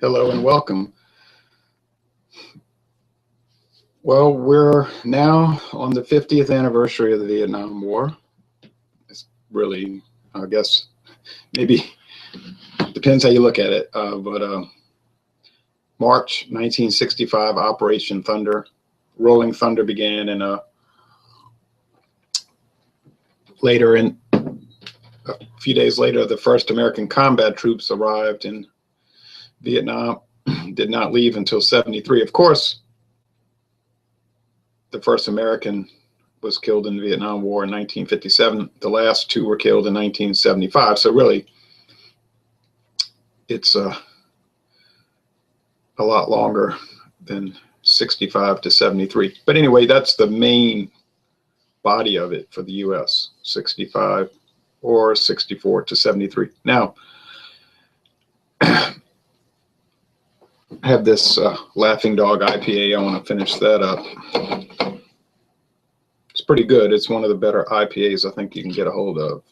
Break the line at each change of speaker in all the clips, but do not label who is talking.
Hello and welcome. Well, we're now on the 50th anniversary of the Vietnam War. It's really, I guess, maybe depends how you look at it, but March 1965, Operation Thunder, Rolling Thunder began, and later, a few days later, the first American combat troops arrived in Vietnam. Did not leave until 73. Of course, the first American was killed in the Vietnam War in 1957. The last two were killed in 1975. So really, it's a lot longer than 65 to 73. But anyway, that's the main body of it for the U.S., 65 or 64 to 73. Now, I have this Laughing Dog IPA. I want to finish that up. It's pretty good. It's one of the better IPAs I think you can get a hold of.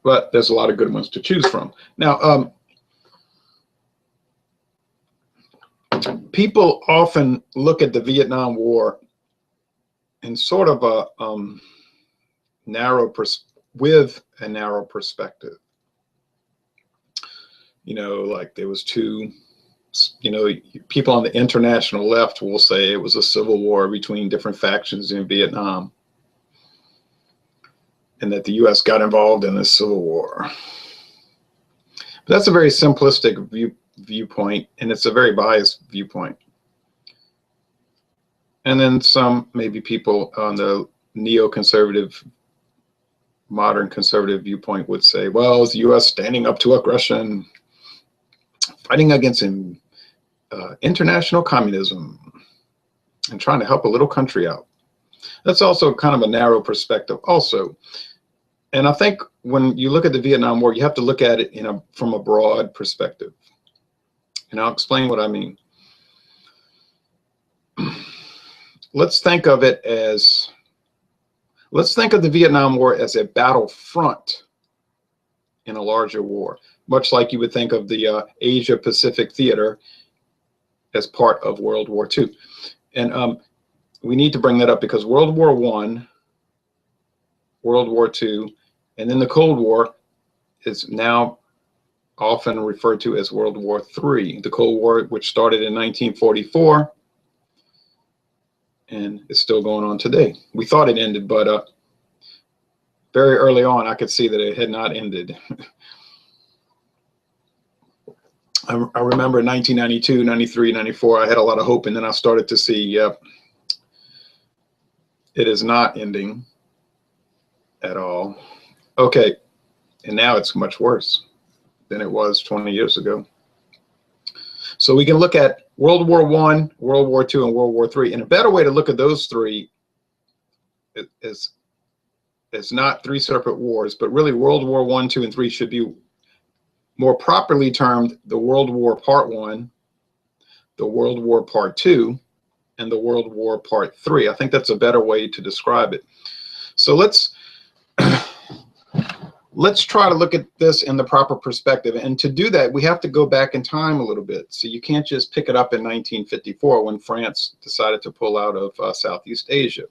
But there's a lot of good ones to choose from. Now, people often look at the Vietnam War in sort of a narrow perspective. You know, like there was two, you know, people on the international left will say it was a civil war between different factions in Vietnam, and that the U.S. got involved in the Civil War. But that's a very simplistic viewpoint, and it's a very biased viewpoint. And then some, maybe people on the neoconservative, modern conservative viewpoint would say, well, is the U.S. standing up to aggression, fighting against international communism, and trying to help a little country out? That's also kind of a narrow perspective also. And I think when you look at the Vietnam War, you have to look at it from a broad perspective. And I'll explain what I mean. Let's think of the Vietnam War as a battlefront in a larger war, much like you would think of the Asia Pacific Theater as part of World War II. And we need to bring that up because World War I, World War II, and then the Cold War is now often referred to as World War III. The Cold War, which started in 1944, and is still going on today. We thought it ended, but very early on, I could see that it had not ended. I remember 1992, 93, 94, I had a lot of hope, and then I started to see, yep, it is not ending at all. Okay, and now it's much worse than it was 20 years ago. So we can look at World War I, World War II, and World War III. And a better way to look at those three is not three separate wars, but really World War I, II, and III should be more properly termed the World War Part I, the World War Part II, and the World War Part III. I think that's a better way to describe it. So let's try to look at this in the proper perspective. And to do that, we have to go back in time a little bit. So you can't just pick it up in 1954 when France decided to pull out of Southeast Asia,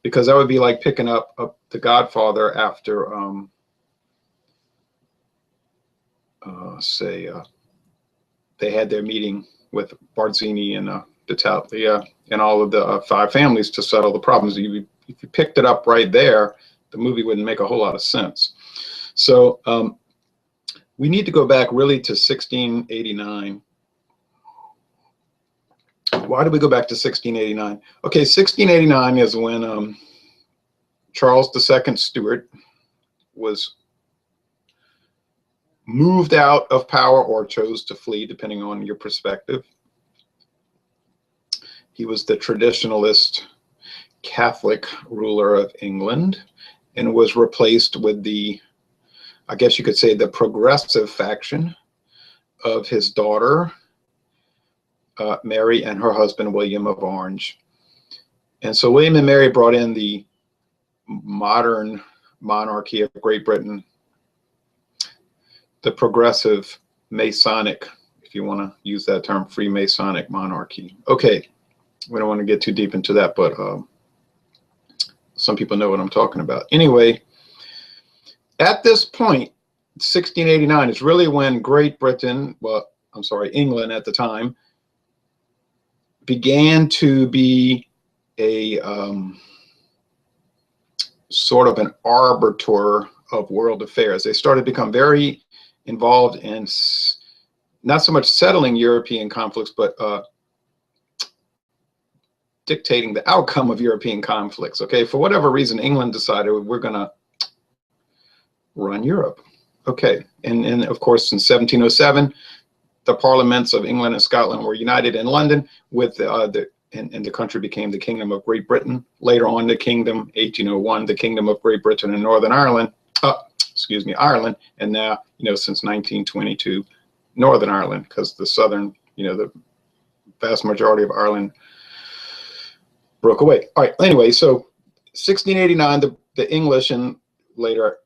because that would be like picking up The Godfather after, they had their meeting with Barzini and Battaglia and all of the five families to settle the problems. If you picked it up right there, the movie wouldn't make a whole lot of sense. So we need to go back really to 1689. Why do we go back to 1689? Okay, 1689 is when Charles II Stuart was moved out of power or chose to flee, depending on your perspective. He was the traditionalist Catholic ruler of England and was replaced with the, I guess you could say, the progressive faction of his daughter, Mary, and her husband, William of Orange. And so William and Mary brought in the modern monarchy of Great Britain the progressive Masonic, if you want to use that term, Freemasonic monarchy. Okay, we don't want to get too deep into that, but some people know what I'm talking about. Anyway, at this point, 1689 is really when Great Britain, well, I'm sorry, England at the time, began to be a sort of an arbiter of world affairs. They started to become very involved in not so much settling European conflicts, but dictating the outcome of European conflicts. Okay, for whatever reason, England decided we're going to run Europe. Okay, and of course, in 1707, the parliaments of England and Scotland were united in London with and the country became the Kingdom of Great Britain. Later on, the Kingdom, 1801, the Kingdom of Great Britain and Northern Ireland, Ireland, and now, since 1922, Northern Ireland, because the southern, the vast majority of Ireland broke away. All right, anyway, so 1689, the English and later,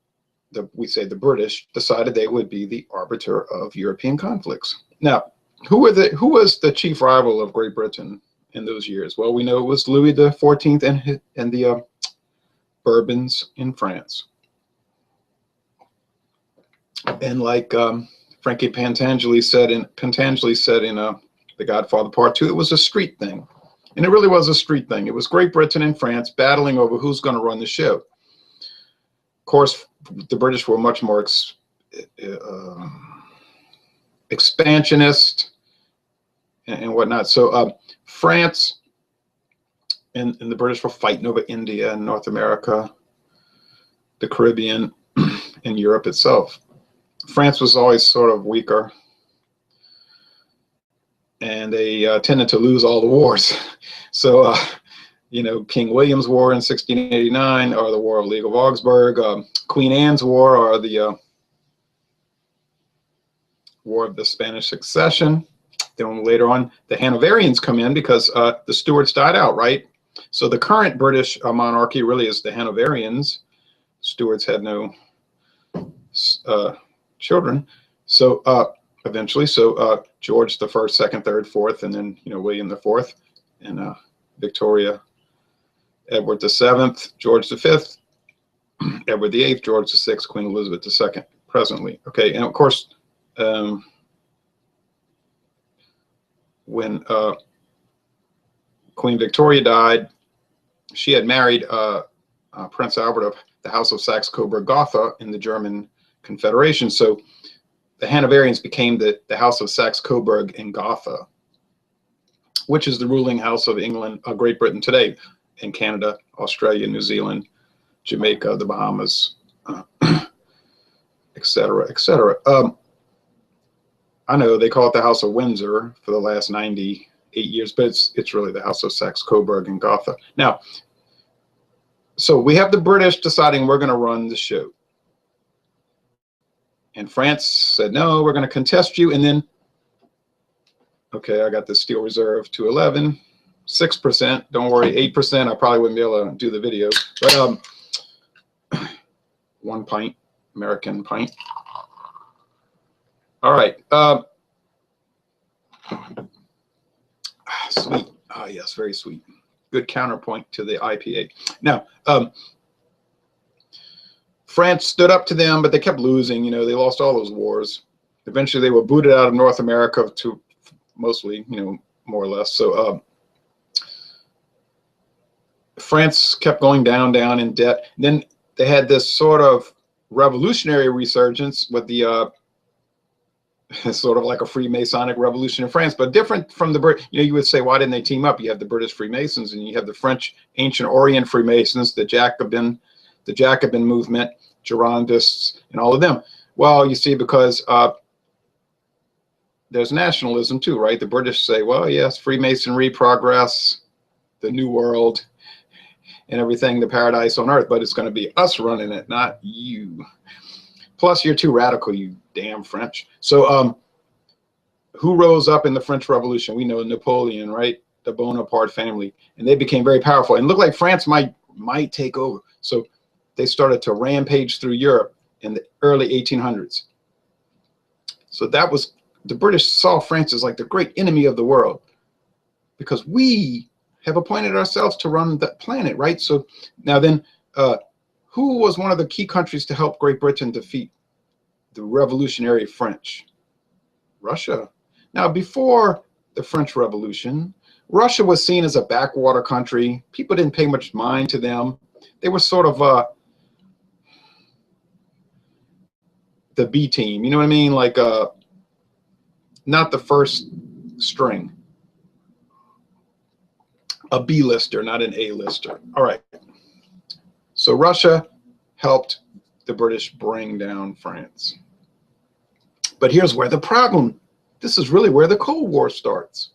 we say the British, decided they would be the arbiter of European conflicts. Now, who was the chief rival of Great Britain in those years? Well, we know it was Louis XIV and the Bourbons in France. And like Frankie Pentangeli said in The Godfather Part 2, it was a street thing. And it really was a street thing. It was Great Britain and France battling over who's going to run the show. Of course, the British were much more expansionist and whatnot. So France and the British were fighting over India and North America, the Caribbean, and Europe itself. France was always sort of weaker, and they tended to lose all the wars. So, King William's War in 1689, or the War of League of Augsburg, Queen Anne's War, or the War of the Spanish Succession. Then later on, the Hanoverians come in because the Stuarts died out, right? So the current British monarchy really is the Hanoverians. Stuarts had no children. So eventually, George the First, Second, Third, Fourth, and then William the Fourth, and Victoria, Edward the Seventh, George the Fifth, Edward the Eighth, George the Sixth, Queen Elizabeth II, presently. Okay, and of course, when Queen Victoria died, she had married Prince Albert of the House of Saxe-Coburg-Gotha in the German Confederation. So the Hanoverians became the House of Saxe-Coburg and Gotha, which is the ruling house of England, Great Britain today, in Canada, Australia, New Zealand, Jamaica, the Bahamas, et cetera, et cetera. I know they call it the House of Windsor for the last 98 years, but it's really the House of Saxe-Coburg and Gotha. Now, so we have the British deciding we're going to run the show. And France said, no, we're going to contest you. And then, okay, I got the Steel Reserve 211, 6%. Don't worry, 8%. I probably wouldn't be able to do the video. But 1 pint, American pint. All right. Sweet. Ah, yes, very sweet. Good counterpoint to the IPA. Now, France stood up to them, but they kept losing. They lost all those wars. Eventually, they were booted out of North America to mostly, more or less. So France kept going down in debt. Then they had this sort of revolutionary resurgence with the sort of like a Freemasonic revolution in France, but different from the Brit. You would say, why didn't they team up? You have the British Freemasons, and you have the French Ancient Orient Freemasons, the Jacobin movement, Girondists, and all of them. Well, you see, because there's nationalism too, right? The British say, well, yes, Freemasonry, progress, the New World, and everything, the paradise on earth, but it's going to be us running it, not you. Plus, you're too radical, you damn French. So who rose up in the French Revolution? We know Napoleon, right? The Bonaparte family. And they became very powerful and looked like France might take over. So they started to rampage through Europe in the early 1800s. So that was, the British saw France as like the great enemy of the world, because we have appointed ourselves to run the planet, right? So now then, who was one of the key countries to help Great Britain defeat the revolutionary French? Russia. Now, before the French Revolution, Russia was seen as a backwater country. People didn't pay much mind to them. They were sort of the B team, you know what I mean? Like not the first string. A B-lister, not an A-lister. All right. So Russia helped the British bring down France. But here's where the problem, this is really where the Cold War starts.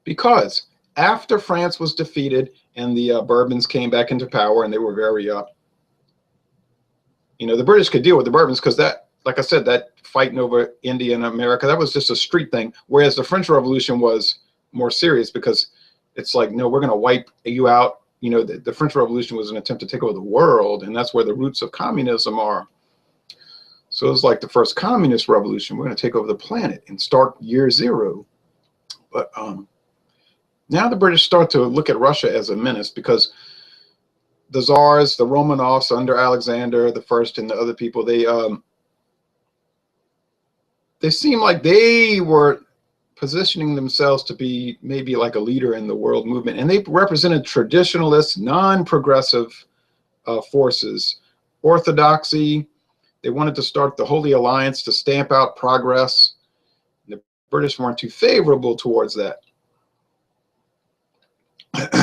Because after France was defeated and the Bourbons came back into power, and they were very, you know, the British could deal with the Bourbons because that, like I said, that fighting over India and America, that was just a street thing. Whereas the French Revolution was more serious, because it's like, no, we're going to wipe you out. You know, the French Revolution was an attempt to take over the world, and that's where the roots of communism are. So it was like the first communist revolution. We're going to take over the planet and start year zero. But now the British start to look at Russia as a menace, because the Tsars, the Romanovs under Alexander the First and the other people, they seemed like they were positioning themselves to be maybe like a leader in the world movement. And they represented traditionalist, non-progressive forces, orthodoxy. They wanted to start the Holy Alliance to stamp out progress. The British weren't too favorable towards that.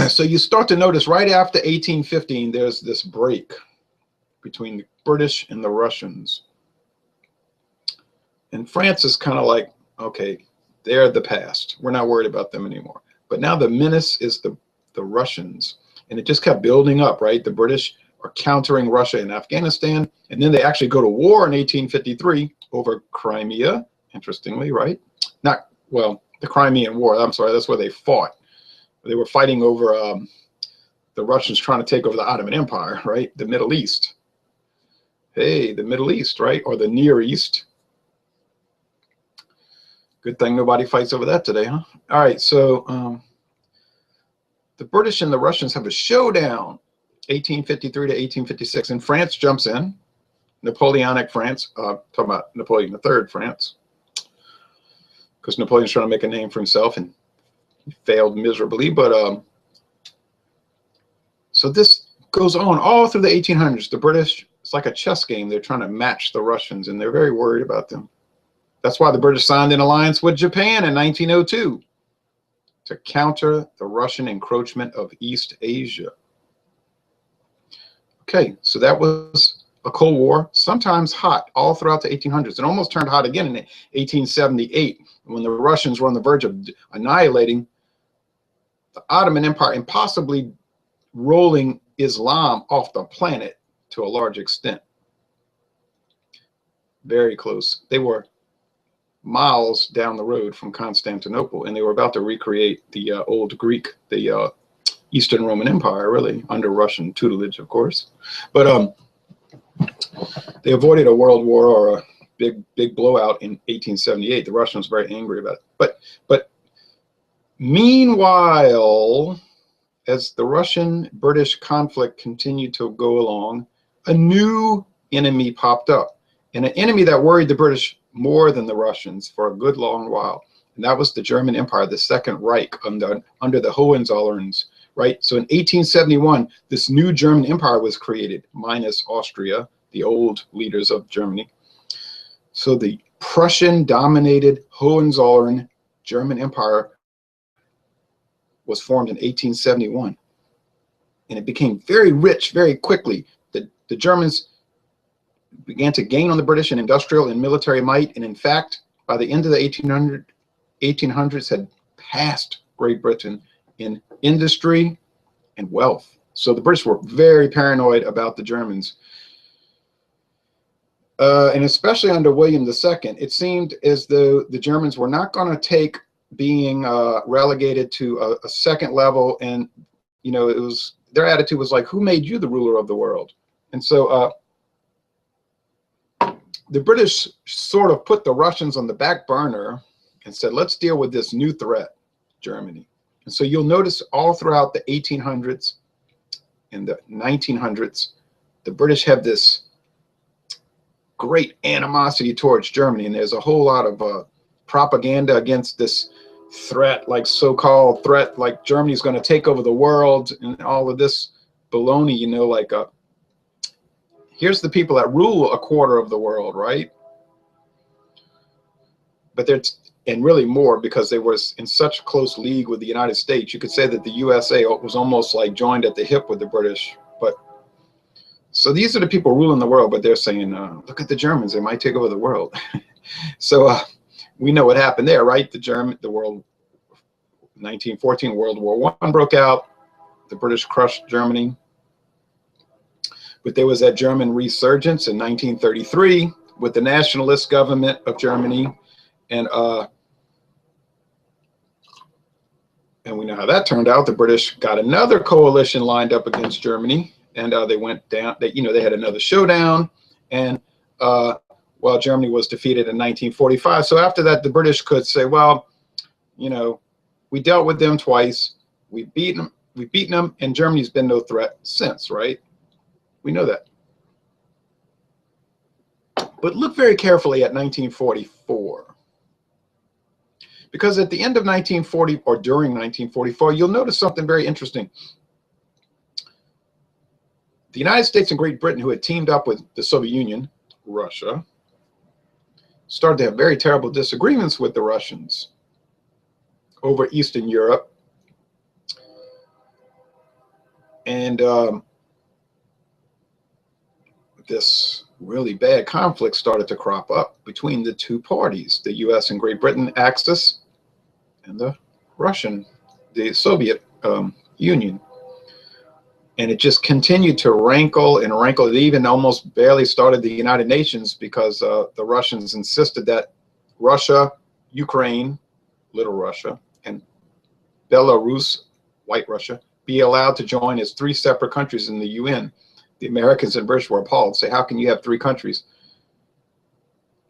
So you start to notice right after 1815, there's this break between the British and the Russians. And France is kind of like, okay, they're the past. We're not worried about them anymore. But now the menace is the Russians. And it just kept building up, right? The British are countering Russia in Afghanistan. And then they actually go to war in 1853 over Crimea, interestingly, right? Not, well, the Crimean War, I'm sorry, that's where they fought. They were fighting over the Russians trying to take over the Ottoman Empire, right? The Middle East. Hey, the Middle East, right? Or the Near East. Good thing nobody fights over that today, huh? All right, so the British and the Russians have a showdown, 1853 to 1856, and France jumps in. Napoleonic France, talking about Napoleon III France, because Napoleon's trying to make a name for himself and he failed miserably. But so this goes on all through the 1800s. The British, it's like a chess game. They're trying to match the Russians, and they're very worried about them. That's why the British signed an alliance with Japan in 1902 to counter the Russian encroachment of East Asia. Okay, so that was a Cold War, sometimes hot, all throughout the 1800s. It almost turned hot again in 1878 when the Russians were on the verge of annihilating the Ottoman Empire and possibly rolling Islam off the planet to a large extent. Very close. They were miles down the road from Constantinople, and they were about to recreate the old Greek, the Eastern Roman Empire, really, under Russian tutelage, of course. But they avoided a world war or a big blowout in 1878. The Russians were very angry about it. But meanwhile, as the Russian-British conflict continued to go along, a new enemy popped up, and an enemy that worried the British more than the Russians for a good long while. And that was the German Empire, the Second Reich under the Hohenzollerns, right? So in 1871, this new German Empire was created, minus Austria, the old leaders of Germany. So the Prussian-dominated Hohenzollern German Empire was formed in 1871. And it became very rich very quickly. The Germans began to gain on the British in industrial and military might, and in fact, by the end of the 1800s had passed Great Britain in industry and wealth. So the British were very paranoid about the Germans. And especially under William II, it seemed as though the Germans were not going to take being relegated to a second level. And, you know, it was, their attitude was like, who made you the ruler of the world? And so the British sort of put the Russians on the back burner and said, let's deal with this new threat, Germany. And so you'll notice all throughout the 1800s and the 1900s, the British have this great animosity towards Germany. And there's a whole lot of propaganda against this threat, like so-called threat, like Germany's going to take over the world and all of this baloney, you know, like here's the people that rule a quarter of the world, right? But they're, and really more, because they were in such close league with the United States. You could say that the USA was almost like joined at the hip with the British. But so these are the people ruling the world, but they're saying, look at the Germans, they might take over the world. So we know what happened there, right? The world, 1914 World War I broke out. The British crushed Germany. But there was that German resurgence in 1933 with the nationalist government of Germany. And we know how that turned out. The British got another coalition lined up against Germany, and they went down. They had another showdown, and well, Germany was defeated in 1945. So after that, the British could say, well, you know, we dealt with them twice. We've beaten them, and Germany's been no threat since, right? We know that. But look very carefully at 1944. Because at the end of 1940, or during 1944, you'll notice something very interesting. The United States and Great Britain, who had teamed up with the Soviet Union, Russia, started to have very terrible disagreements with the Russians over Eastern Europe. And this really bad conflict started to crop up between the two parties, the US and Great Britain axis and the Soviet Union. And it just continued to rankle and rankle. It even almost barely started the United Nations, because the Russians insisted that Russia, Ukraine, Little Russia, and Belarus, White Russia, be allowed to join as 3 separate countries in the UN. The Americans and British were appalled, say, how can you have 3 countries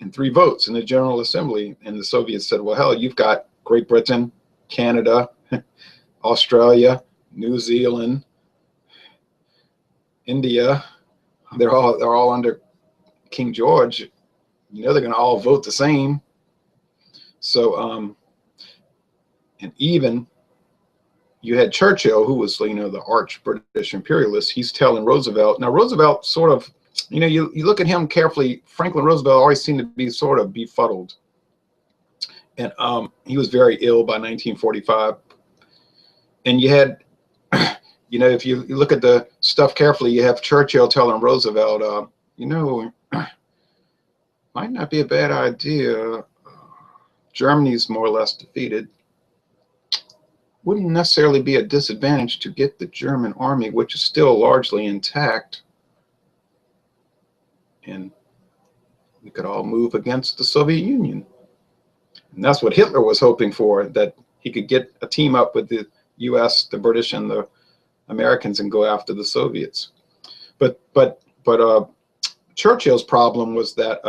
and 3 votes in the General Assembly? And the Soviets said, well, hell, you've got Great Britain, Canada, Australia, New Zealand, India. They're all under King George. You know, they're going to all vote the same. So, and even you had Churchill, who was, you know, the arch British imperialist. He's telling Roosevelt. Now, Roosevelt sort of, you know, you look at him carefully. Franklin Roosevelt always seemed to be sort of befuddled. And he was very ill by 1945. And you had, you know, if you look at the stuff carefully, you have Churchill telling Roosevelt, you know, might not be a bad idea. Germany's more or less defeated. Wouldn't necessarily be a disadvantage to get the German army, which is still largely intact, and we could all move against the Soviet Union. And that's what Hitler was hoping for, that he could get a team up with the US, the British, and the Americans and go after the Soviets. But Churchill's problem was that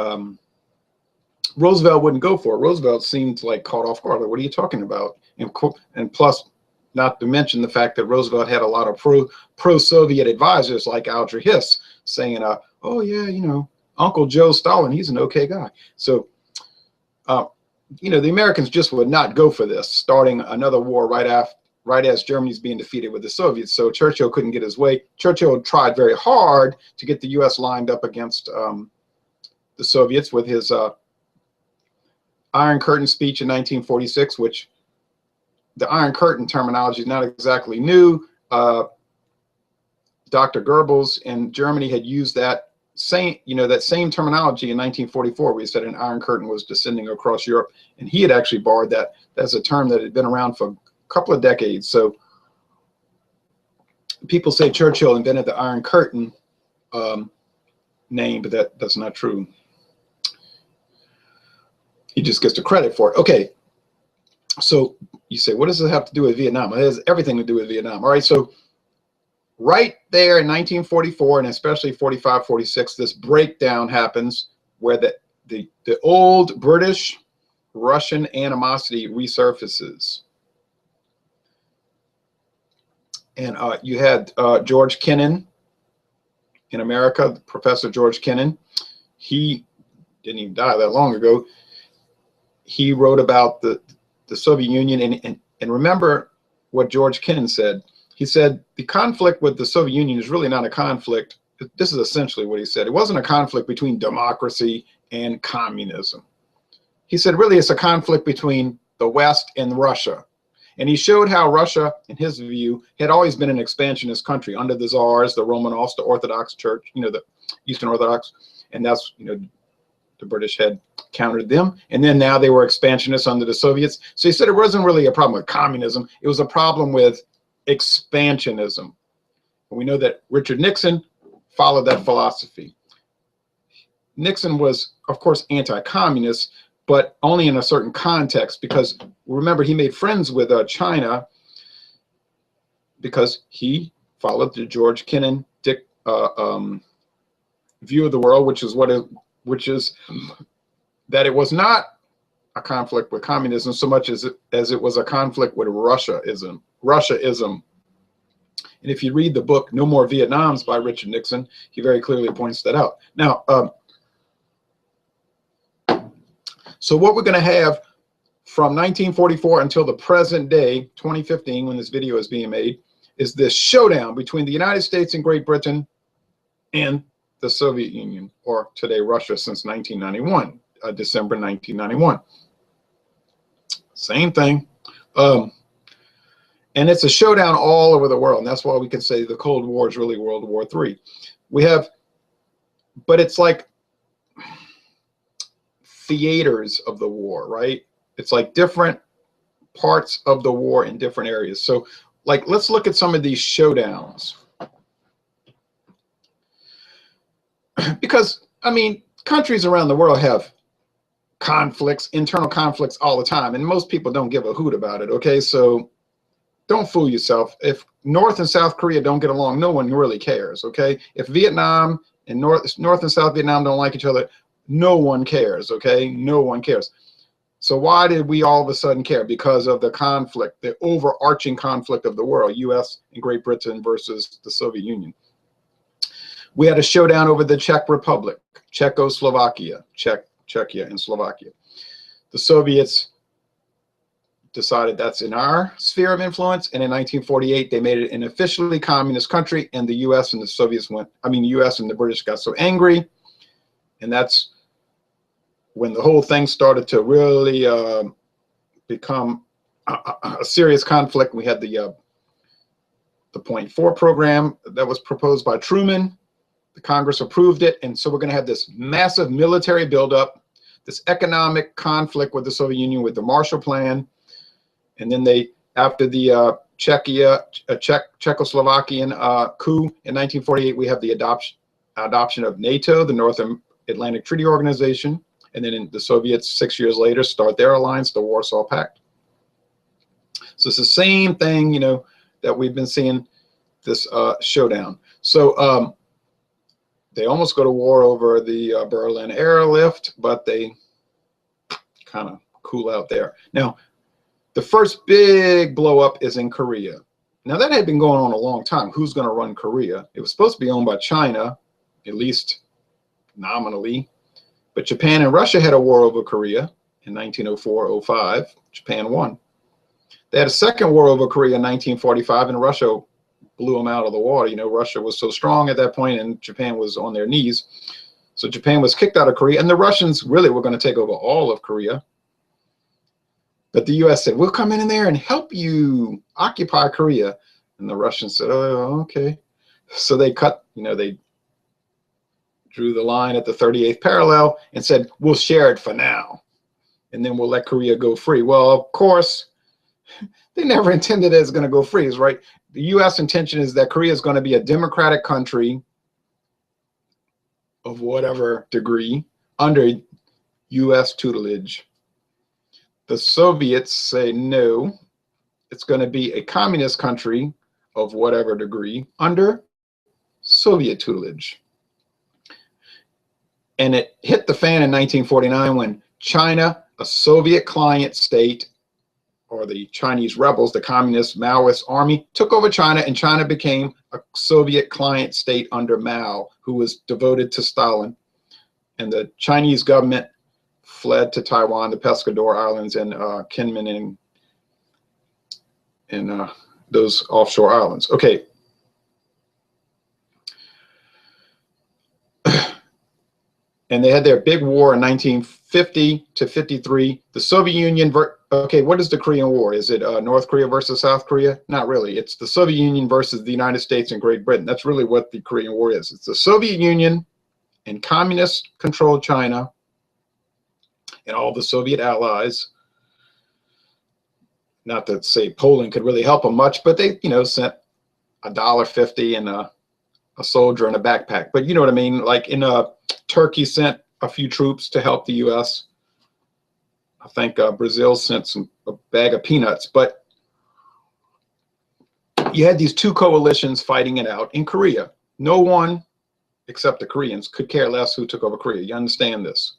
Roosevelt wouldn't go for it. Roosevelt seemed like caught off guard. Like, what are you talking about? And plus, not to mention the fact that Roosevelt had a lot of pro-Soviet advisors like Alger Hiss saying, oh yeah, you know, Uncle Joe Stalin, he's an okay guy. So, you know, the Americans just would not go for this, starting another war right as Germany's being defeated with the Soviets. So Churchill couldn't get his way. Churchill tried very hard to get the US lined up against the Soviets with his Iron Curtain speech in 1946, which the Iron Curtain terminology is not exactly new. Dr. Goebbels in Germany had used that same terminology in 1944, where he said an Iron Curtain was descending across Europe, and he had actually borrowed that. That's a term that had been around for a couple of decades. So people say Churchill invented the Iron Curtain name, but that's not true. He just gets the credit for it. Okay, so you say, what does it have to do with Vietnam? It has everything to do with Vietnam. All right, so right there in 1944, and especially 45, 46, this breakdown happens where the old British-Russian animosity resurfaces. And you had George Kennan in America, Professor George Kennan. He didn't even die that long ago. He wrote about the Soviet Union, and remember what George Kennan said. He said the conflict with the Soviet Union is really not a conflict. This is essentially what he said. It wasn't a conflict between democracy and communism. He said really it's a conflict between the West and Russia. And he showed how Russia, in his view, had always been an expansionist country under the Tsars, the Romanovs, the Orthodox Church, the Eastern Orthodox, and that's, the British had countered them. And then now they were expansionists under the Soviets. So he said it wasn't really a problem with communism. It was a problem with expansionism. And we know that Richard Nixon followed that philosophy. Nixon was, of course, anti-communist, but only in a certain context, because remember, he made friends with China because he followed the George Kennan view of the world, which is that it was not a conflict with communism so much as it was a conflict with Russiaism. And if you read the book No More Vietnams by Richard Nixon, he very clearly points that out. Now, so what we're going to have from 1944 until the present day, 2015, when this video is being made, is this showdown between the United States and Great Britain and the Soviet Union, or today Russia, since 1991, December 1991. Same thing. And it's a showdown all over the world. And that's why we can say the Cold War is really World War III. But it's like theaters of the war, right? It's like different parts of the war in different areas. So like, let's look at some of these showdowns. Because, I mean, countries around the world have conflicts, internal conflicts all the time, and most people don't give a hoot about it, okay? So don't fool yourself. If North and South Korea don't get along, no one really cares, okay? If Vietnam and North and South Vietnam don't like each other, no one cares, okay? No one cares. So why did we all of a sudden care? Because of the conflict, the overarching conflict of the world, U.S. and Great Britain versus the Soviet Union. We had a showdown over the Czech Republic, Czechoslovakia, Czechia and Slovakia. The Soviets decided that's in our sphere of influence, and in 1948 they made it an officially communist country, and the U.S. and the Soviets U.S. and the British got so angry, and that's when the whole thing started to really become a serious conflict. We had the Point 4 program that was proposed by Truman. The Congress approved it, and so we're going to have this massive military buildup, this economic conflict with the Soviet Union with the Marshall Plan, and then after the Czechoslovakian coup in 1948, we have the adoption of NATO, the North Atlantic Treaty Organization, and then the Soviets 6 years later start their alliance, the Warsaw Pact. So it's the same thing, that we've been seeing, this showdown. So they almost go to war over the Berlin airlift, but they kind of cool out there. Now, the first big blow up is in Korea. Now that had been going on a long time. Who's going to run Korea? It was supposed to be owned by China, at least nominally, but Japan and Russia had a war over Korea in 1904-05. Japan won. They had a second war over Korea in 1945, and Russia blew them out of the water. Russia was so strong at that point, and Japan was on their knees. So Japan was kicked out of Korea, and the Russians really were going to take over all of Korea. But the U.S. said, we'll come in there and help you occupy Korea. And the Russians said, oh, okay. So they they drew the line at the 38th parallel and said, we'll share it for now, and then we'll let Korea go free. Well, of course, they never intended it as going to go free, right? The U.S. intention is that Korea is going to be a democratic country of whatever degree under U.S. tutelage. The Soviets say no, it's going to be a communist country of whatever degree under Soviet tutelage. And it hit the fan in 1949 when China, a Soviet client state, or the Chinese rebels, the communist Maoist army, took over China, and China became a Soviet client state under Mao, who was devoted to Stalin. And the Chinese government fled to Taiwan, the Pescador Islands, and Kinmen, and those offshore islands. Okay. And they had their big war in 1950 to 53. The Soviet Union, okay, what is the Korean War? Is it North Korea versus South Korea? Not really. It's the Soviet Union versus the United States and Great Britain. That's really what the Korean War is. It's the Soviet Union and communist-controlled China and all the Soviet allies. Not that, say, Poland could really help them much, but they, sent $1.50 and a soldier in a backpack. But you know what I mean? Like Turkey sent a few troops to help the U.S. I think Brazil sent a bag of peanuts. But you had these two coalitions fighting it out in Korea. No one, except the Koreans, could care less who took over Korea. You understand this?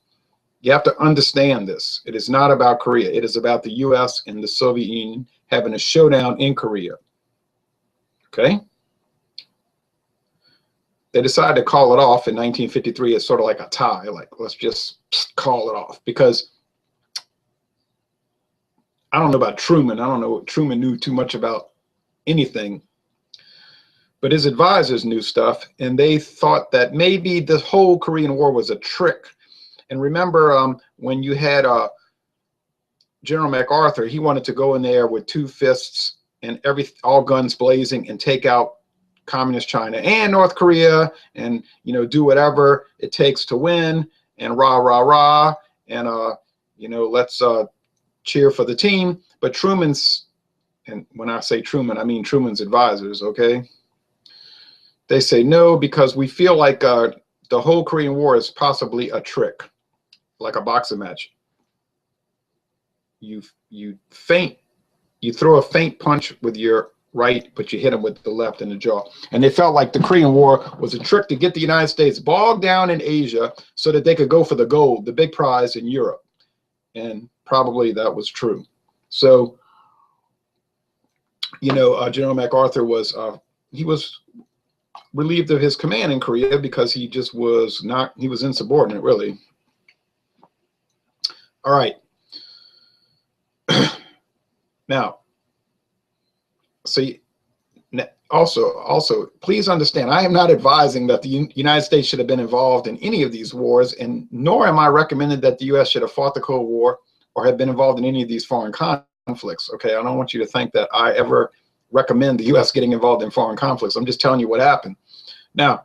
You have to understand this. It is not about Korea. It is about the U.S. and the Soviet Union having a showdown in Korea. Okay? They decided to call it off in 1953 as sort of like a tie, like let's just call it off, because I don't know about Truman. I don't know, Truman knew too much about anything, but his advisors knew stuff, and they thought that maybe the whole Korean War was a trick. And remember when you had General MacArthur, he wanted to go in there with two fists and all guns blazing and take out communist China and North Korea, and do whatever it takes to win, and rah rah rah, and let's cheer for the team. But Truman's, and when I say Truman, I mean Truman's advisors, okay, they say no, because we feel like the whole Korean War is possibly a trick, like a boxing match. You throw a feint punch with your right, but you hit him with the left in the jaw. And they felt like the Korean War was a trick to get the United States bogged down in Asia so that they could go for the gold, the big prize in Europe. And probably that was true. So, General MacArthur was relieved of his command in Korea because he just was he was insubordinate, really. All right. Now, see, also, please understand, I am not advising that the United States should have been involved in any of these wars, and nor am I recommending that the U.S. should have fought the Cold War or have been involved in any of these foreign conflicts. Okay, I don't want you to think that I ever recommend the U.S. getting involved in foreign conflicts. I'm just telling you what happened. Now,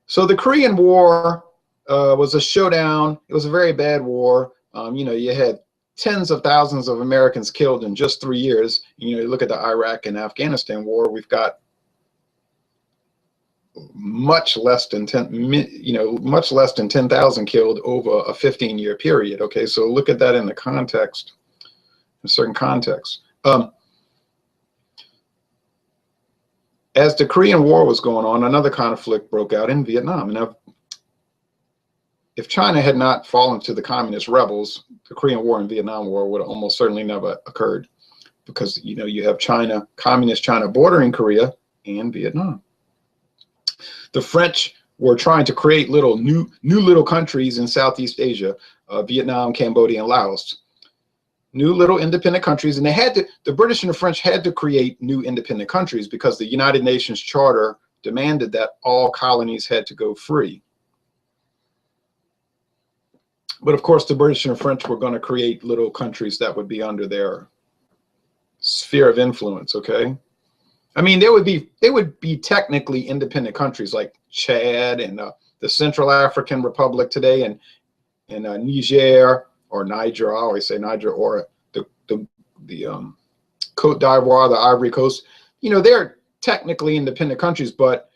so the Korean War was a showdown. It was a very bad war. You had tens of thousands of Americans killed in just 3 years. You look at the Iraq and Afghanistan war, we've got much less than 10,000 killed over a 15-year period. Okay, so look at that in the context, in certain contexts. As the Korean War was going on, another conflict broke out in Vietnam. Now, if China had not fallen to the communist rebels, the Korean War and Vietnam War would have almost certainly never occurred, because you have China, communist China, bordering Korea and Vietnam. The French were trying to create new little countries in Southeast Asia, Vietnam, Cambodia, and Laos. New little independent countries, and the British and the French had to create new independent countries because the United Nations Charter demanded that all colonies had to go free. But of course, the British and the French were going to create little countries that would be under their sphere of influence. Okay, I mean, they would be technically independent countries like Chad and the Central African Republic today, and Niger, or Niger. I always say Niger, or the Côte d'Ivoire, the Ivory Coast. They're technically independent countries, but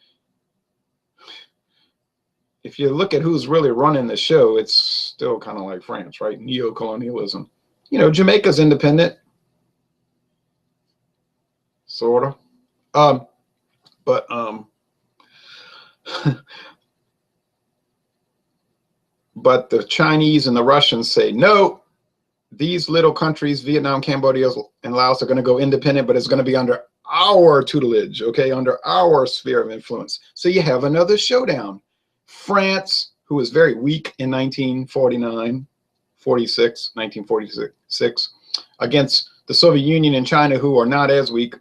if you look at who's really running the show, it's still kind of like France, right? Neo-colonialism. Jamaica's independent, sort of. But But the Chinese and the Russians say, no, these little countries, Vietnam, Cambodia, and Laos, are going to go independent, but it's going to be under our tutelage, okay, under our sphere of influence. So you have another showdown. France, who was very weak in 1946, against the Soviet Union and China, who are not as weak.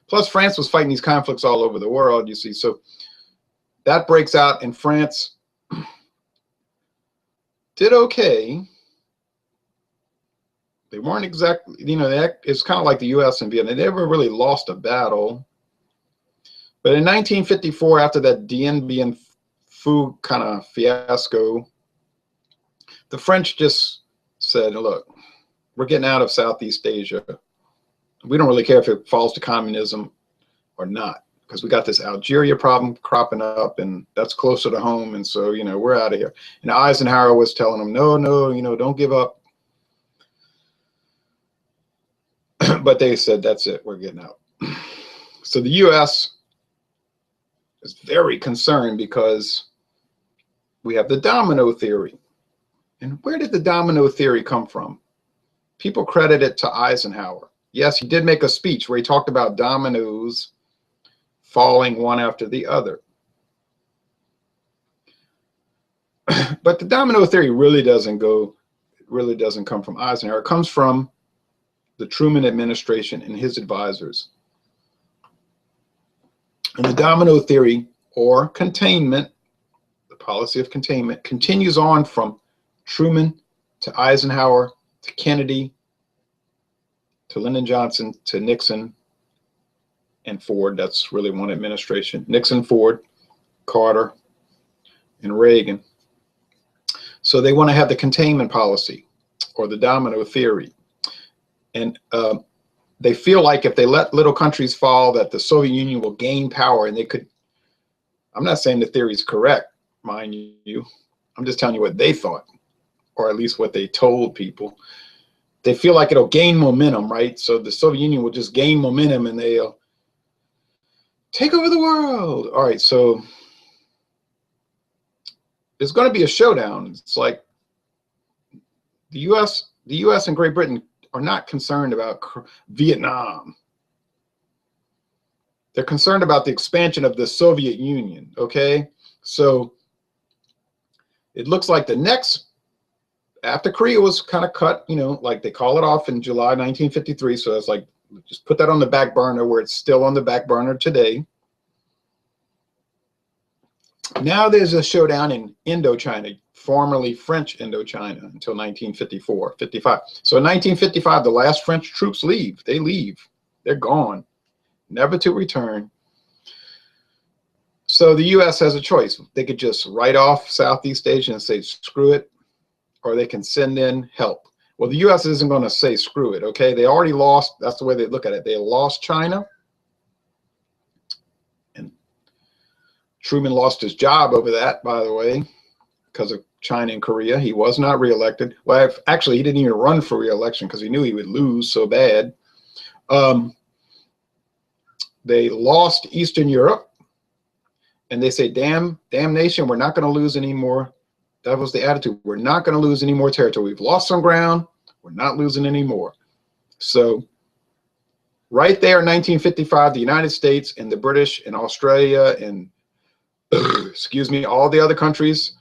Plus, France was fighting these conflicts all over the world, you see. So that breaks out, and France did okay. They weren't exactly, you know, it's kind of like the U.S. and Vietnam. They never really lost a battle. But in 1954, after that Dien Bien Phu kind of fiasco, the French just said, look, we're getting out of Southeast Asia. We don't really care if it falls to communism or not, because we got this Algeria problem cropping up, and that's closer to home. And so, you know, we're out of here. And Eisenhower was telling them, no, you know, don't give up. But they said, that's it, we're getting out. So the U.S. is very concerned because we have the domino theory. And where did the domino theory come from? People credit it to Eisenhower. Yes, he did make a speech where he talked about dominoes falling one after the other. But the domino theory really doesn't come from Eisenhower. It comes from the Truman administration and his advisors. And the domino theory, or containment, the policy of containment, continues on from Truman to Eisenhower to Kennedy to Lyndon Johnson to Nixon and Ford. That's really one administration. Nixon, Ford, Carter, and Reagan. So they want to have the containment policy, or the domino theory. And they feel like if they let little countries fall, that the Soviet Union will gain power, and they could. I'm not saying the theory is correct, mind you. I'm just telling you what they thought, or at least what they told people. They feel like it'll gain momentum, right? So the Soviet Union will just gain momentum, and they'll take over the world. All right, so there's going to be a showdown. It's like the U.S. and Great Britain are not concerned about Vietnam. They're concerned about the expansion of the Soviet Union, okay? So it looks like the next, after Korea was kind of cut, you know, like they call it off in July 1953, so it's like, just put that on the back burner, where it's still on the back burner today. Now there's a showdown in Indochina, formerly French Indochina, until 1954, 55. So in 1955, the last French troops leave. They leave. They're gone, never to return. So the U.S. has a choice. They could just write off Southeast Asia and say, screw it, or they can send in help. Well, the U.S. isn't going to say, screw it, okay? They already lost. That's the way they look at it. They lost China. And Truman lost his job over that, by the way, because of China and Korea. He was not reelected. Well, actually, he didn't even run for reelection because he knew he would lose so bad. They lost Eastern Europe, and they say, damnation, we're not going to lose anymore. That was the attitude. We're not going to lose any more territory. We've lost some ground. We're not losing any more. So right there in 1955, the United States and the British and Australia and, excuse me, all the other countries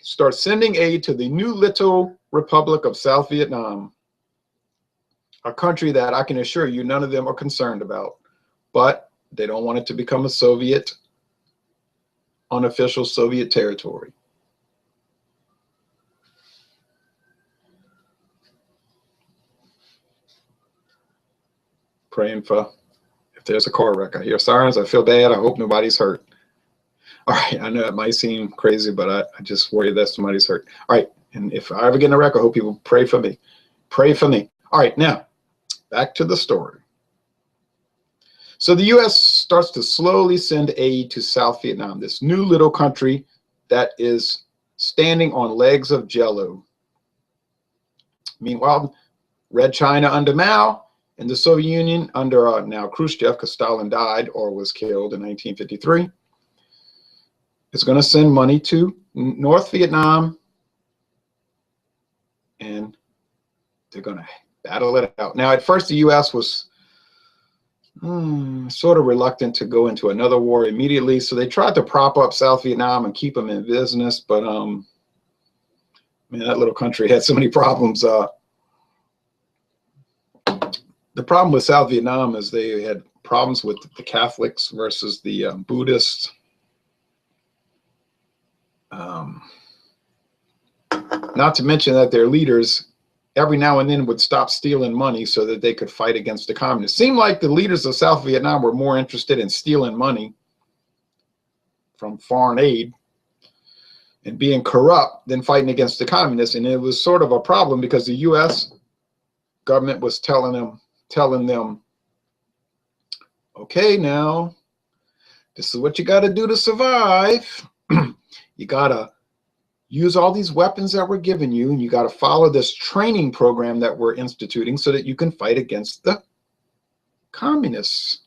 start sending aid to the new little Republic of South Vietnam, a country that I can assure you none of them are concerned about, but they don't want it to become a Soviet, unofficial Soviet territory. Praying for if there's a car wreck. I hear sirens. I feel bad. I hope nobody's hurt. All right. I know it might seem crazy, but I just worry that somebody's hurt. All right. And if I ever get in a wreck, I hope people pray for me. Pray for me. All right. Now, back to the story. So the U.S. starts to slowly send aid to South Vietnam, this new little country that is standing on legs of jello. Meanwhile, Red China under Mao, and the Soviet Union under now Khrushchev, because Stalin died or was killed in 1953, is going to send money to North Vietnam and they're going to battle it out. Now, at first, the U.S. was sort of reluctant to go into another war immediately, so they tried to prop up South Vietnam and keep them in business, but man, that little country had so many problems. The problem with South Vietnam is they had problems with the Catholics versus the Buddhists. Not to mention that their leaders every now and then would stop stealing money so that they could fight against the communists. Seemed like the leaders of South Vietnam were more interested in stealing money from foreign aid and being corrupt than fighting against the communists. And it was sort of a problem because the U.S. government was telling them, okay, now this is what you got to do to survive. You got to use all these weapons that we're giving you, and you got to follow this training program that we're instituting so that you can fight against the communists.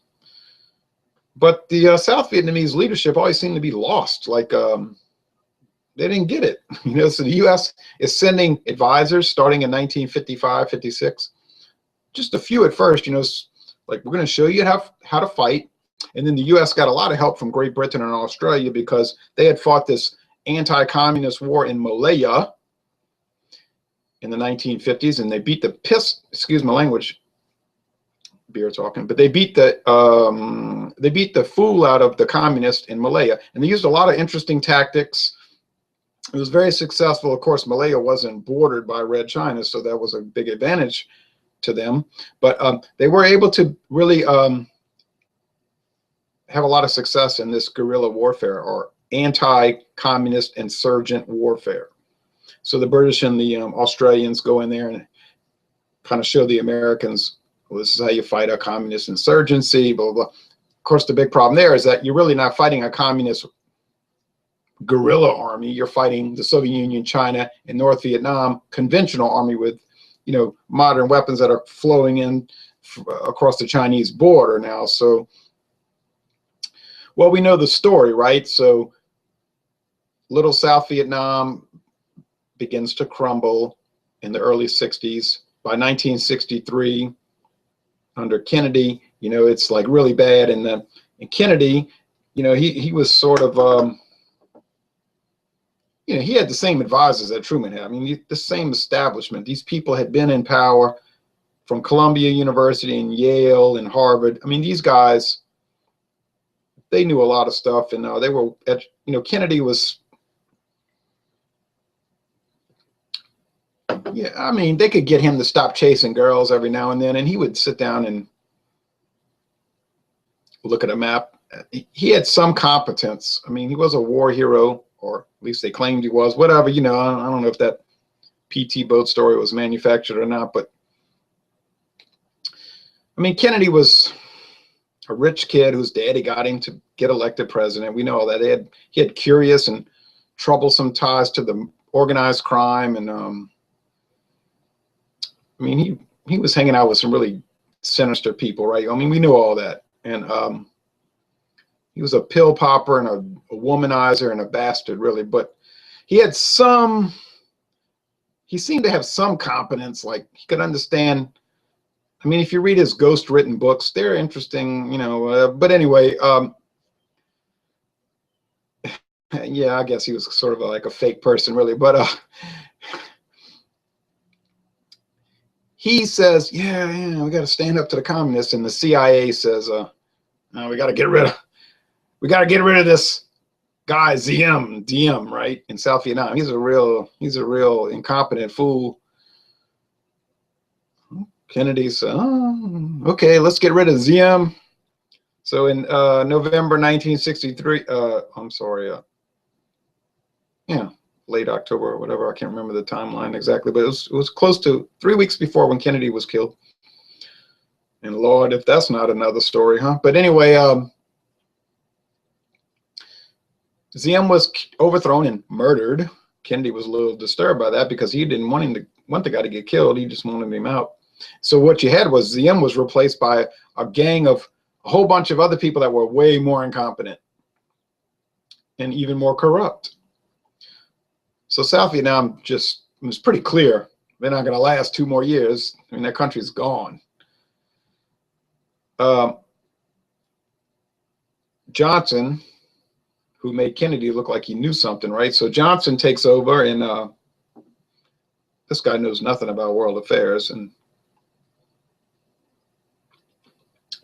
But the South Vietnamese leadership always seemed to be lost. Like they didn't get it. So the U.S. is sending advisors starting in 1955, 56. Just a few at first, like we're going to show you how to fight. And then the U.S. got a lot of help from Great Britain and Australia because they had fought this anti-communist war in Malaya in the 1950s, and they beat the excuse my language, beer talking, but they beat the fool out of the communists in Malaya, and they used a lot of interesting tactics. It was very successful. Of course, Malaya wasn't bordered by Red China, so that was a big advantage to them, but they were able to really have a lot of success in this guerrilla warfare, or anti-communist insurgent warfare. So the British and the Australians go in there and kind of show the Americans, well, this is how you fight a communist insurgency, blah, blah, blah. Of course, the big problem there is that you're really not fighting a communist guerrilla army. You're fighting the Soviet Union, China, and North Vietnam conventional army with, modern weapons that are flowing in across the Chinese border now. So, well, we know the story, right? So little South Vietnam begins to crumble in the early 60s. By 1963, under Kennedy, it's like really bad. And Kennedy, he was sort of, he had the same advisors that Truman had. I mean, the same establishment. These people had been in power from Columbia University and Yale and Harvard. I mean, these guys, they knew a lot of stuff, and they were, Kennedy was, I mean, they could get him to stop chasing girls every now and then, and he would sit down and look at a map. He had some competence. I mean, he was a war hero, or at least they claimed he was, whatever, I don't know if that PT boat story was manufactured or not, but I mean, Kennedy was a rich kid whose daddy got him to get elected president. We know all that. He had curious and troublesome ties to the organized crime, and I mean, he was hanging out with some really sinister people, right? I mean, we knew all that, and he was a pill popper and a womanizer and a bastard, really. But he seemed to have some competence, like he could understand. I mean, if you read his ghost written books, they're interesting, but anyway, yeah, I guess he was sort of like a fake person, really. But he says, yeah, we got to stand up to the communists. And the CIA says, no, we got to get rid of this guy, Diem, right, in South Vietnam. He's a real incompetent fool. Kennedy said, oh, okay, let's get rid of Diem. So in November 1963, I'm sorry, late October or whatever, I can't remember the timeline exactly, but it was close to 3 weeks before when Kennedy was killed. And Lord, if that's not another story, huh? But anyway, Diem was overthrown and murdered. Kennedy was a little disturbed by that because he didn't want the guy to get killed. He just wanted him out. So what you had was Diem was replaced by a gang of a whole bunch of other people that were way more incompetent and even more corrupt. So South Vietnam just was pretty clear They're not going to last 2 more years. I mean, that country's gone. Johnson, who made Kennedy look like he knew something, right? So Johnson takes over, and this guy knows nothing about world affairs, and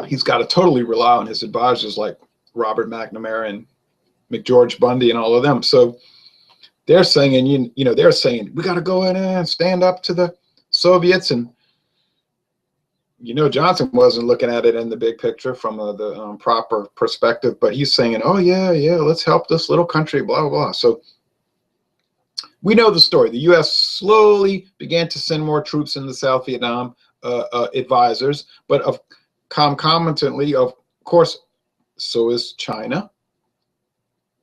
he's got to totally rely on his advisors like Robert McNamara and McGeorge Bundy and all of them. So they're saying, and they're saying, we got to go in and stand up to the Soviets. And Johnson wasn't looking at it in the big picture from the proper perspective, but he's saying, oh yeah, let's help this little country, blah, blah, blah. So we know the story. The U.S. slowly began to send more troops in the South Vietnam, advisors, but concomitantly, of course, so is China.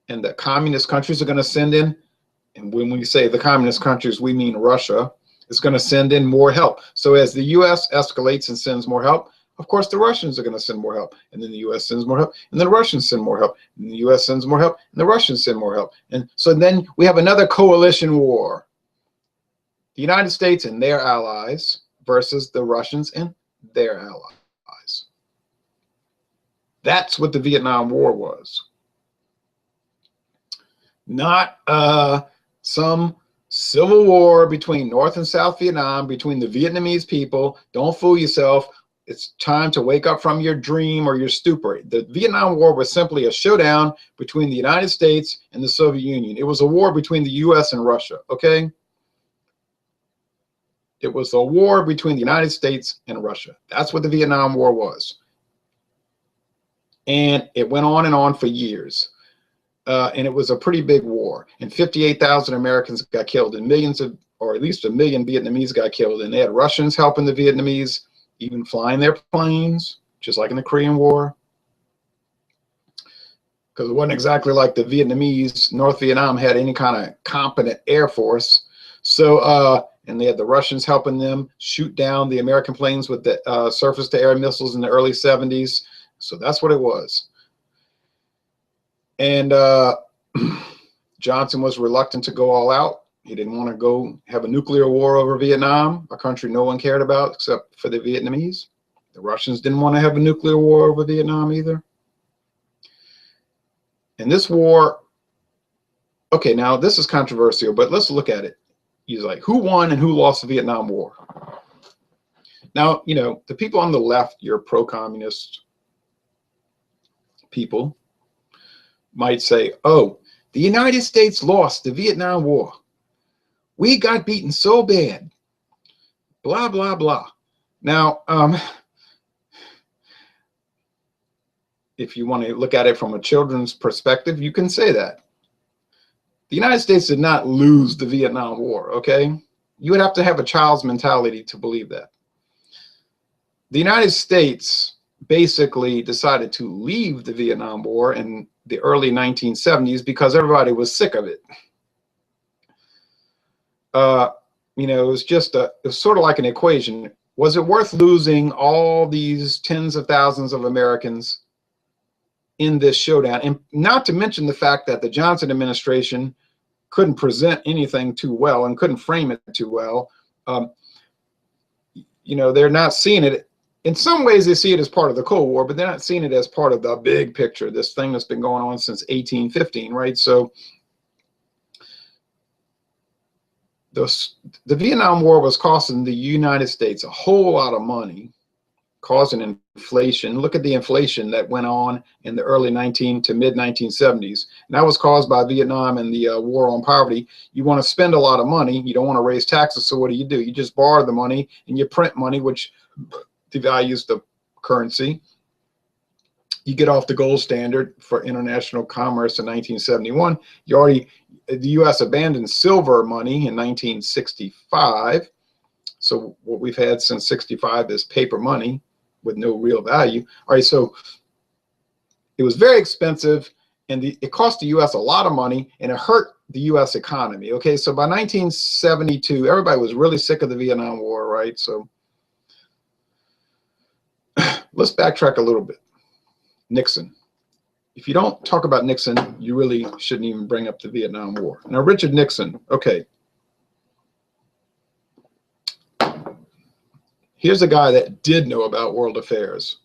And the communist countries are going to send in, and when we say the communist countries, we mean Russia, is going to send in more help. So as the U.S. escalates and sends more help, of course, the Russians are going to send more help. And then the U.S. sends more help. And then the Russians send more help. And the U.S. sends more help. And the Russians send more help. And so then we have another coalition war. The United States and their allies versus the Russians and their allies. That's what the Vietnam War was. Not some civil war between North and South Vietnam, between the Vietnamese people. Don't fool yourself. It's time to wake up from your dream or your stupor. The Vietnam War was simply a showdown between the United States and the Soviet Union. It was a war between the U.S. and Russia, okay? It was a war between the United States and Russia. That's what the Vietnam War was. And it went on for years. And it was a pretty big war. And 58,000 Americans got killed, and millions of, or at least 1 million Vietnamese got killed. And they had Russians helping the Vietnamese, even flying their planes, just like in the Korean War. Because it wasn't exactly like the Vietnamese. North Vietnam had any kind of competent air force. So, and they had the Russians helping them shoot down the American planes with the surface-to-air missiles in the early 70s. So that's what it was. And Johnson was reluctant to go all out. He didn't want to go have a nuclear war over Vietnam, a country no one cared about except for the Vietnamese. The Russians didn't want to have a nuclear war over Vietnam either. And this war, okay, now this is controversial, but let's look at it. He's like, who won and who lost the Vietnam War? Now, the people on the left, your pro-communist people, might say, oh, the United States lost the Vietnam War. We got beaten so bad. Blah, blah, blah. Now, if you want to look at it from a children's perspective, you can say that. The United States did not lose the Vietnam War, okay? You would have to have a child's mentality to believe that. The United States basically decided to leave the Vietnam War in the early 1970s because everybody was sick of it. It was sort of like an equation. Was it worth losing all these tens of thousands of Americans in this showdown? And not to mention the fact that the Johnson administration couldn't present anything too well and couldn't frame it too well. They're not seeing it. In some ways, they see it as part of the Cold War, but they're not seeing it as part of the big picture, this thing that's been going on since 1815, right? So the Vietnam War was costing the United States a whole lot of money, causing inflation. Look at the inflation that went on in the early to mid 1970s. And that was caused by Vietnam and the war on poverty. You want to spend a lot of money. You don't want to raise taxes. So what do? You just borrow the money and you print money, which devalues the currency. You get off the gold standard for international commerce in 1971. The U.S. abandoned silver money in 1965. So what we've had since 65 is paper money with no real value. All right, so it was very expensive, and it cost the U.S. a lot of money, and it hurt the U.S. economy. Okay, so by 1972, everybody was really sick of the Vietnam War, right? So let's backtrack a little bit. Nixon. If you don't talk about Nixon, you really shouldn't even bring up the Vietnam War. Now, Richard Nixon, okay. Here's a guy that did know about world affairs,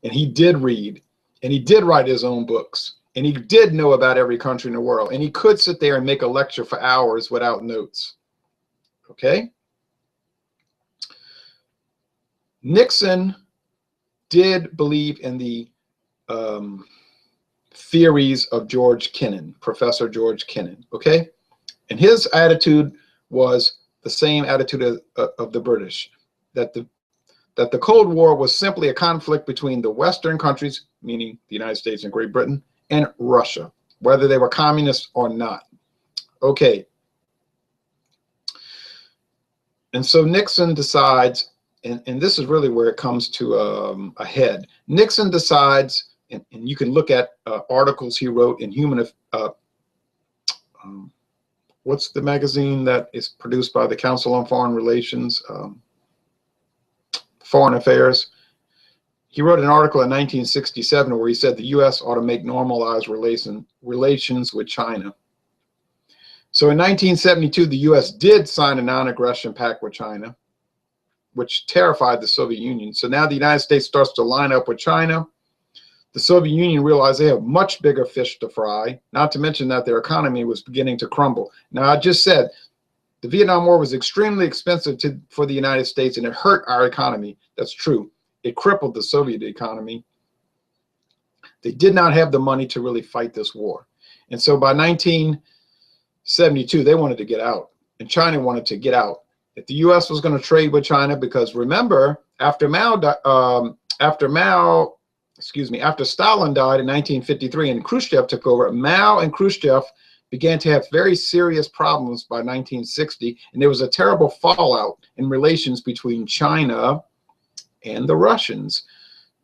and he did read, and he did write his own books, and he did know about every country in the world, and he could sit there and make a lecture for hours without notes. Okay? Nixon did believe in the theories of George Kennan, Professor George Kennan, okay? And his attitude was the same attitude of the British, that the Cold War was simply a conflict between the Western countries, meaning the United States and Great Britain, and Russia, whether they were communists or not. Okay. And so Nixon decides, and this is really where it comes to a head. Nixon decides, and you can look at articles he wrote in what's the magazine that is produced by the Council on Foreign Relations, Foreign Affairs. He wrote an article in 1967 where he said the U.S. ought to make normalized relations with China. So in 1972, the U.S. did sign a non-aggression pact with China, which terrified the Soviet Union. So now the United States starts to line up with China. The Soviet Union realized they have much bigger fish to fry, not to mention that their economy was beginning to crumble. Now, I just said the Vietnam War was extremely expensive for the United States, and it hurt our economy. That's true. It crippled the Soviet economy. They did not have the money to really fight this war. And so by 1972, they wanted to get out, and China wanted to get out. If the U.S. was going to trade with China, because remember, after Stalin died in 1953 and Khrushchev took over, Mao and Khrushchev began to have very serious problems by 1960, and there was a terrible fallout in relations between China and the Russians.